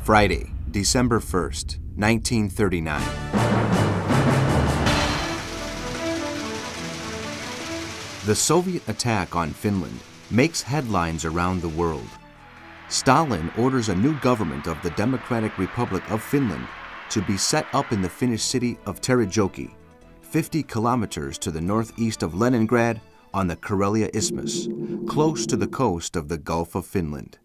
Friday, December 1st, 1939. The Soviet attack on Finland makes headlines around the world. Stalin orders a new government of the Democratic Republic of Finland to be set up in the Finnish city of Terijoki, 50 kilometers to the northeast of Leningrad on the Karelia Isthmus, close to the coast of the Gulf of Finland.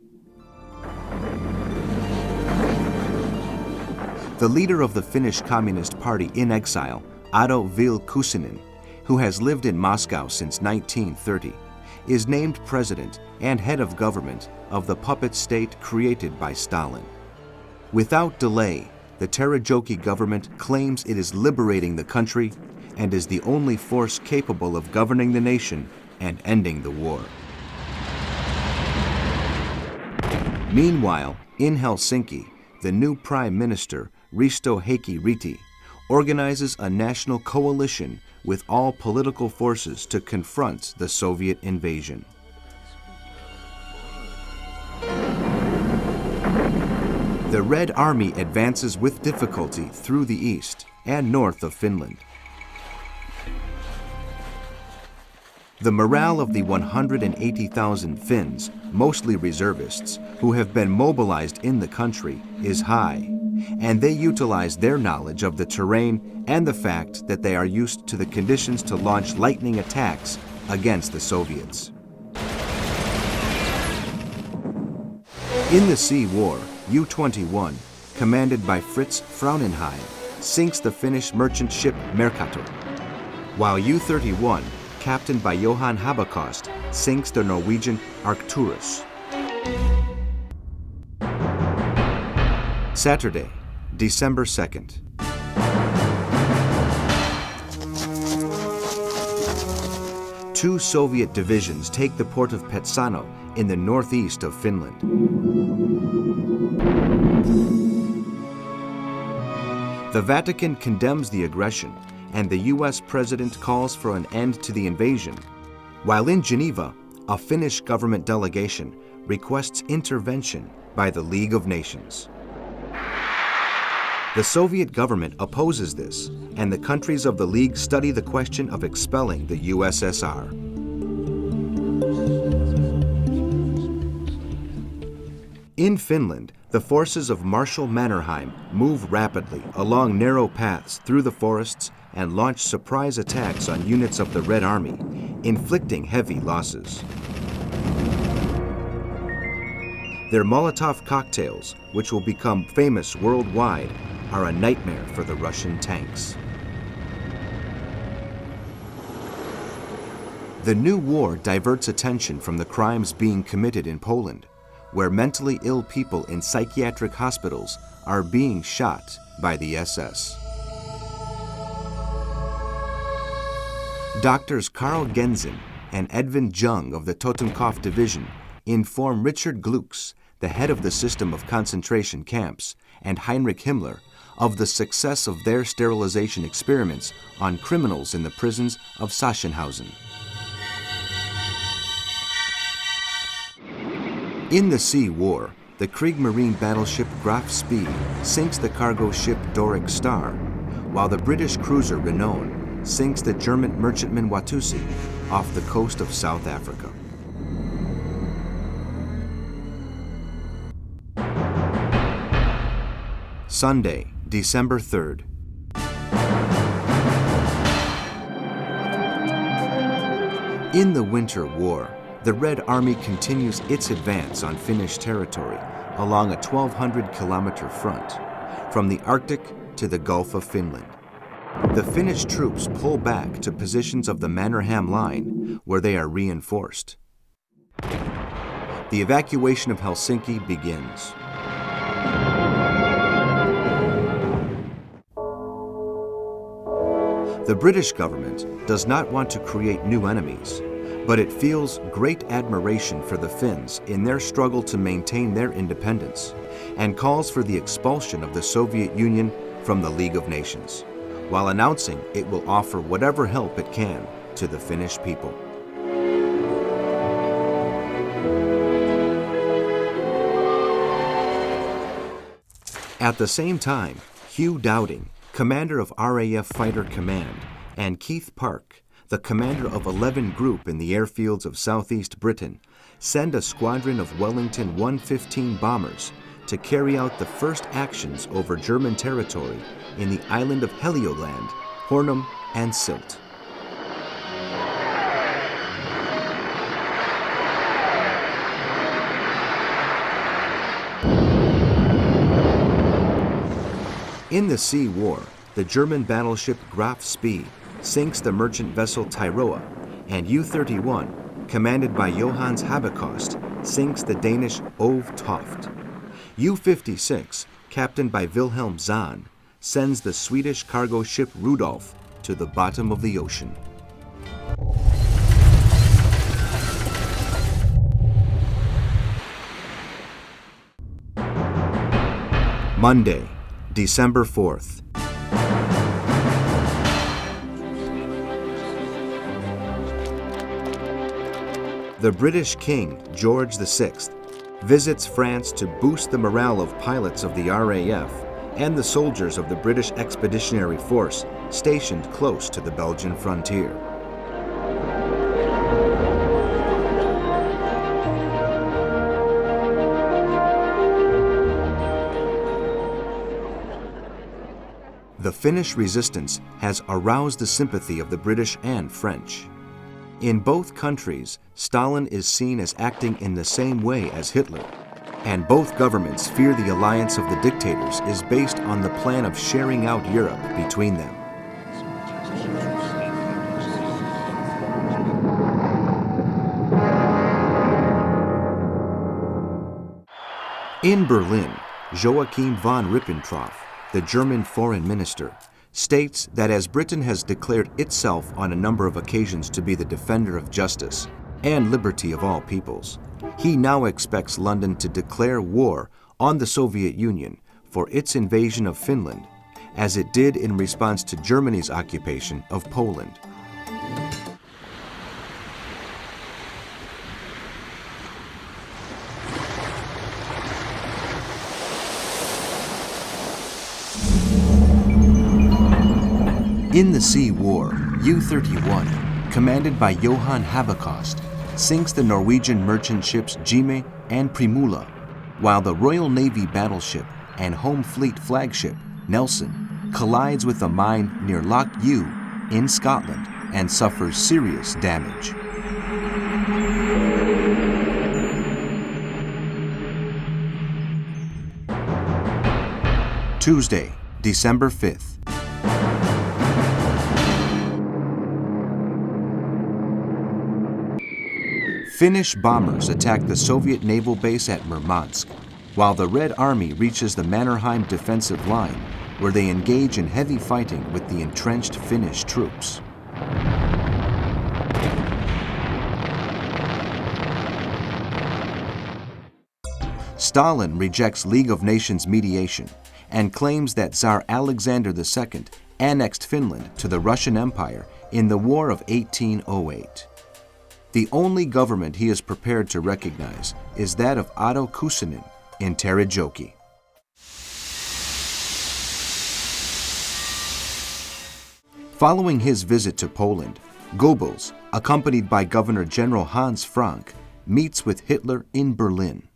The leader of the Finnish Communist Party in exile, Otto Vilkuinen, who has lived in Moscow since 1930, is named president and head of government of the puppet state created by Stalin. Without delay, the Terijoki government claims it is liberating the country and is the only force capable of governing the nation and ending the war. Meanwhile, in Helsinki, the new Prime Minister, Risto Ryti, organizes a national coalition with all political forces to confront the Soviet invasion. The Red Army advances with difficulty through the east and north of Finland. The morale of the 180,000 Finns, mostly reservists, who have been mobilized in the country, is high, and they utilize their knowledge of the terrain and the fact that they are used to the conditions to launch lightning attacks against the Soviets. In the Sea War, U-21, commanded by Fritz Frauenheim, sinks the Finnish merchant ship Mercator, while U-31, captained by Johan Habakost, sinks the Norwegian Arcturus. Saturday, December 2nd. Two Soviet divisions take the port of Petsamo in the northeast of Finland. The Vatican condemns the aggression, and the U.S. president calls for an end to the invasion, while in Geneva, a Finnish government delegation requests intervention by the League of Nations. The Soviet government opposes this, and the countries of the League study the question of expelling the USSR. In Finland, the forces of Marshal Mannerheim move rapidly along narrow paths through the forests and launch surprise attacks on units of the Red Army, inflicting heavy losses. Their Molotov cocktails, which will become famous worldwide, are a nightmare for the Russian tanks. The new war diverts attention from the crimes being committed in Poland, where mentally ill people in psychiatric hospitals are being shot by the SS. Doctors Karl Gensen and Edvin Jung of the Totenkopf Division inform Richard Glucks, the head of the system of concentration camps, and Heinrich Himmler of the success of their sterilization experiments on criminals in the prisons of Sachsenhausen. In the Sea War, the Kriegsmarine battleship Graf Spee sinks the cargo ship Doric Star, while the British cruiser Renown sinks the German merchantman Watusi off the coast of South Africa. Sunday, December 3rd. In the Winter War, the Red Army continues its advance on Finnish territory along a 1,200-kilometer front, from the Arctic to the Gulf of Finland. The Finnish troops pull back to positions of the Mannerheim Line, where they are reinforced. The evacuation of Helsinki begins. The British government does not want to create new enemies, but it feels great admiration for the Finns in their struggle to maintain their independence, and calls for the expulsion of the Soviet Union from the League of Nations, while announcing it will offer whatever help it can to the Finnish people. At the same time, Hugh Dowding, commander of RAF Fighter Command, and Keith Park, the commander of 11 Group in the airfields of southeast Britain, send a squadron of Wellington 115 bombers to carry out the first actions over German territory in the island of Helioland, Hornum, and Sylt. In the Sea War, the German battleship Graf Spee sinks the merchant vessel Tyroa, and U-31, commanded by Johannes Habekost, sinks the Danish Ove Toft. U-56, captained by Wilhelm Zahn, sends the Swedish cargo ship Rudolf to the bottom of the ocean. Monday, December 4th. The British King, George VI, visits France to boost the morale of pilots of the RAF and the soldiers of the British Expeditionary Force stationed close to the Belgian frontier. The Finnish resistance has aroused the sympathy of the British and French. In both countries, Stalin is seen as acting in the same way as Hitler, and both governments fear the alliance of the dictators is based on the plan of sharing out Europe between them. In Berlin, Joachim von Ribbentrop, the German foreign minister, states that as Britain has declared itself on a number of occasions to be the defender of justice and liberty of all peoples, he now expects London to declare war on the Soviet Union for its invasion of Finland, as it did in response to Germany's occupation of Poland. In the Sea War, U-31, commanded by Johan Habekost, sinks the Norwegian merchant ships Gime and Primula, while the Royal Navy battleship and Home Fleet flagship Nelson collides with a mine near Loch Ewe in Scotland and suffers serious damage. Tuesday, December 5th. Finnish bombers attack the Soviet naval base at Murmansk, while the Red Army reaches the Mannerheim defensive line, where they engage in heavy fighting with the entrenched Finnish troops. Stalin rejects League of Nations mediation and claims that Tsar Alexander II annexed Finland to the Russian Empire in the War of 1808. The only government he is prepared to recognize is that of Otto Kuusinen in Terijoki. Following his visit to Poland, Goebbels, accompanied by Governor General Hans Frank, meets with Hitler in Berlin.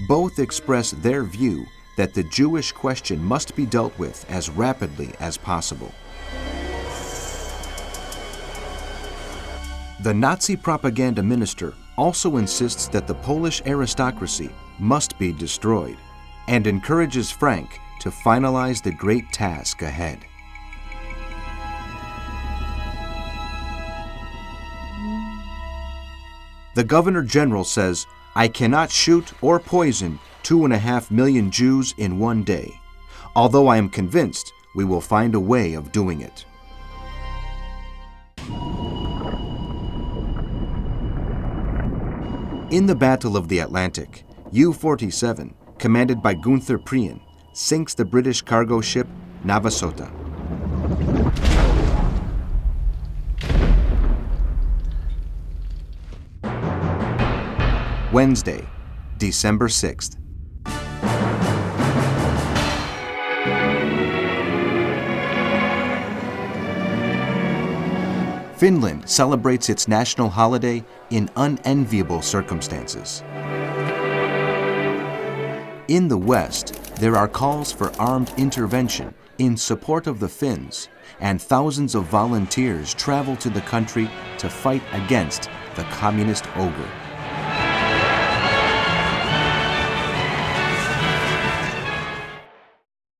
Both express their view that the Jewish question must be dealt with as rapidly as possible. The Nazi propaganda minister also insists that the Polish aristocracy must be destroyed and encourages Frank to finalize the great task ahead. The Governor General says, "I cannot shoot or poison 2.5 million Jews in one day, although I am convinced we will find a way of doing it." In the Battle of the Atlantic, U-47, commanded by Gunther Prien, sinks the British cargo ship Navasota. Wednesday, December 6th. Finland celebrates its national holiday in unenviable circumstances. In the West, there are calls for armed intervention in support of the Finns, and thousands of volunteers travel to the country to fight against the communist ogre.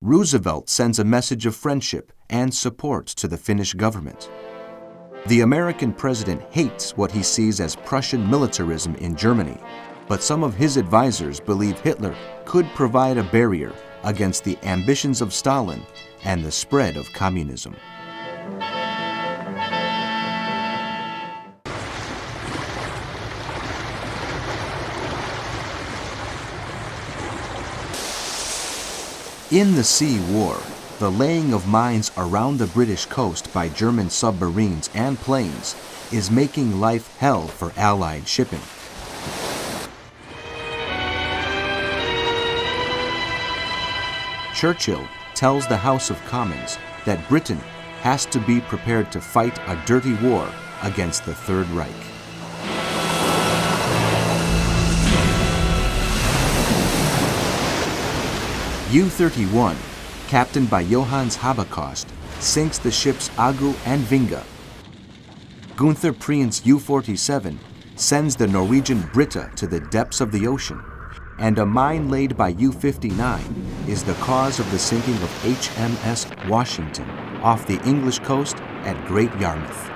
Roosevelt sends a message of friendship and support to the Finnish government. The American president hates what he sees as Prussian militarism in Germany, but some of his advisors believe Hitler could provide a barrier against the ambitions of Stalin and the spread of communism. In the Sea War, the laying of mines around the British coast by German submarines and planes is making life hell for Allied shipping. Churchill tells the House of Commons that Britain has to be prepared to fight a dirty war against the Third Reich. U-31, captained by Johannes Habekost, sinks the ships Agu and Vinga. Gunther Prien's U-47 sends the Norwegian Britta to the depths of the ocean, and a mine laid by U-59 is the cause of the sinking of HMS Washington off the English coast at Great Yarmouth.